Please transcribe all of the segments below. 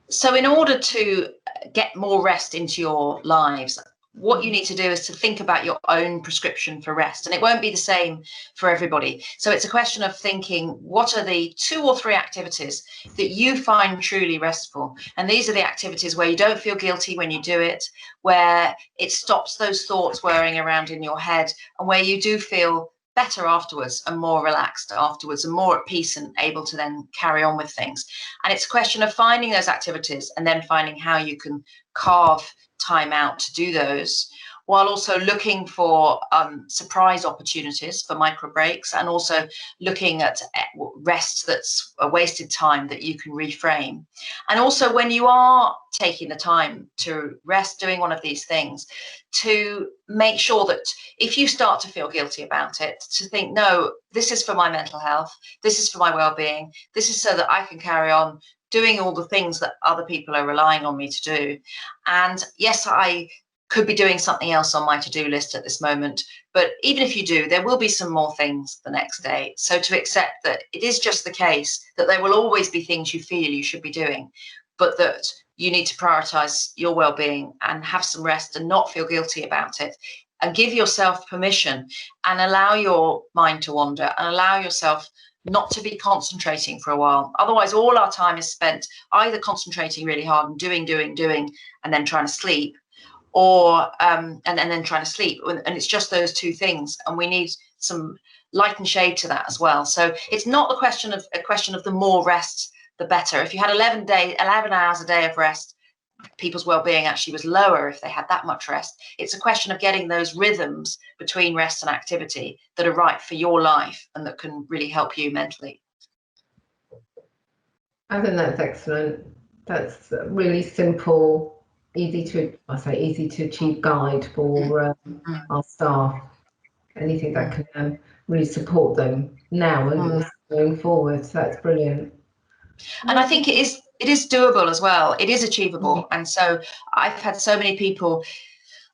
So in order to get more rest into your lives, what you need to do is to think about your own prescription for rest, and it won't be the same for everybody. So it's a question of thinking, what are the 2 or 3 activities that you find truly restful? And these are the activities where you don't feel guilty when you do it, where it stops those thoughts whirring around in your head, and where you do feel better afterwards and more relaxed afterwards and more at peace and able to then carry on with things. And it's a question of finding those activities and then finding how you can carve time out to do those, while also looking for surprise opportunities for micro breaks, and also looking at rest that's a wasted time that you can reframe. And also, when you are taking the time to rest doing one of these things, to make sure that if you start to feel guilty about it, to think, no, this is for my mental health, this is for my well-being, this is so that I can carry on doing all the things that other people are relying on me to do. And yes, I could be doing something else on my to-do list at this moment, but even if you do, there will be some more things the next day. So to accept that it is just the case that there will always be things you feel you should be doing, but that you need to prioritize your well-being and have some rest and not feel guilty about it, and give yourself permission and allow your mind to wander and allow yourself not to be concentrating for a while. Otherwise, all our time is spent either concentrating really hard and doing, and then trying to sleep, or and then trying to sleep. And it's just those two things. And we need some light and shade to that as well. So it's not a question of the more rest, the better. If you had 11 hours a day of rest, people's well-being actually was lower if they had that much rest. It's a question of getting those rhythms between rest and activity that are right for your life and that can really help you mentally. I think that's excellent. That's really simple, easy to achieve guide for our staff. Anything that can really support them now and also going forward. So that's brilliant. And I think it is doable as well. It is achievable. And so I've had so many people,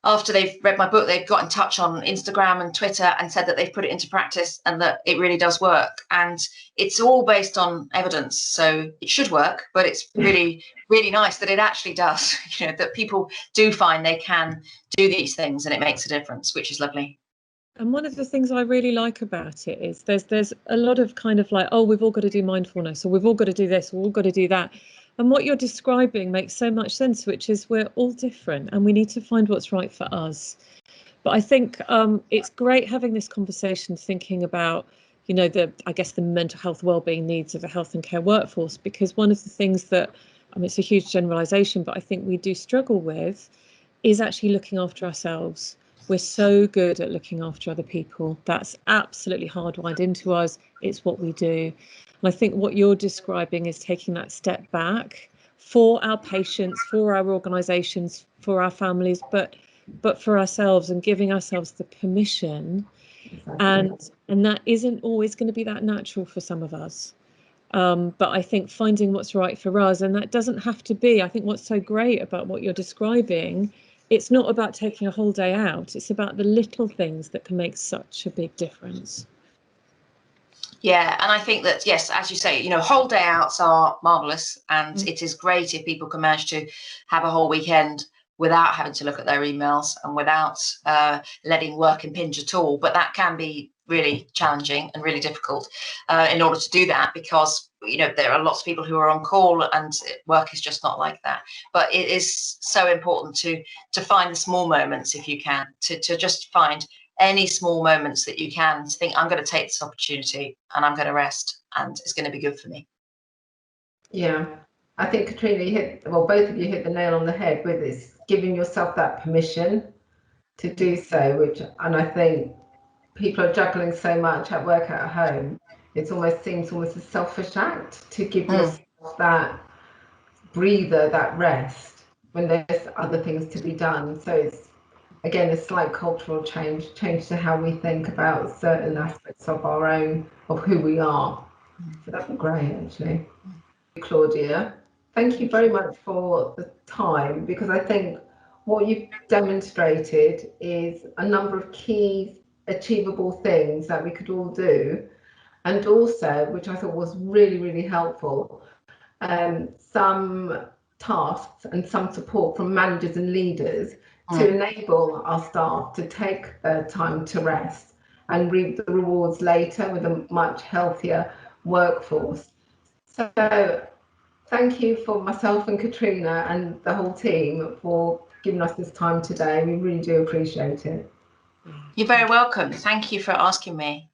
after they've read my book, they've got in touch on Instagram and Twitter and said that they've put it into practice and that it really does work. And it's all based on evidence. So it should work, but it's really, really nice that it actually does, that people do find they can do these things and it makes a difference, which is lovely. And one of the things I really like about it is there's a lot of kind of like, oh, we've all got to do mindfulness, or we've all got to do this, or we've all got to do that. And what you're describing makes so much sense, which is we're all different and we need to find what's right for us. But I think it's great having this conversation, thinking about, the mental health wellbeing needs of a health and care workforce, because one of the things that, it's a huge generalization, but I think we do struggle with is actually looking after ourselves. We're so good at looking after other people. That's absolutely hardwired into us. It's what we do. And I think what you're describing is taking that step back for our patients, for our organisations, for our families, but for ourselves, and giving ourselves the permission. And that isn't always going to be that natural for some of us. But I think finding what's right for us, and that doesn't have to be, I think what's so great about what you're describing, it's not about taking a whole day out. It's about the little things that can make such a big difference. Yeah, and I think that, yes, as you say, whole day outs are marvellous, and it is great if people can manage to have a whole weekend without having to look at their emails and without letting work impinge at all. But that can be really challenging and really difficult in order to do that, because there are lots of people who are on call and work is just not like that. But it is so important to find the small moments, if you can, to just find any small moments that you can, to think, I'm going to take this opportunity and I'm going to rest and it's going to be good for me. Yeah, I think Katrina, both of you hit the nail on the head with this, giving yourself that permission to do so, and I think people are juggling so much at work, at home, it seems almost a selfish act to give yourself that breather, that rest, when there's other things to be done. So it's, again, a slight cultural change to how we think about certain aspects of who we are. So that'd be great, actually. Claudia, thank you very much for the time, because I think what you've demonstrated is a number of key achievable things that we could all do, and also, which I thought was really, really helpful, some tasks and some support from managers and leaders to enable our staff to take their time to rest and reap the rewards later with a much healthier workforce. So thank you for myself and Katrina and the whole team for giving us this time today. We really do appreciate it. You're very welcome. Thank you for asking me.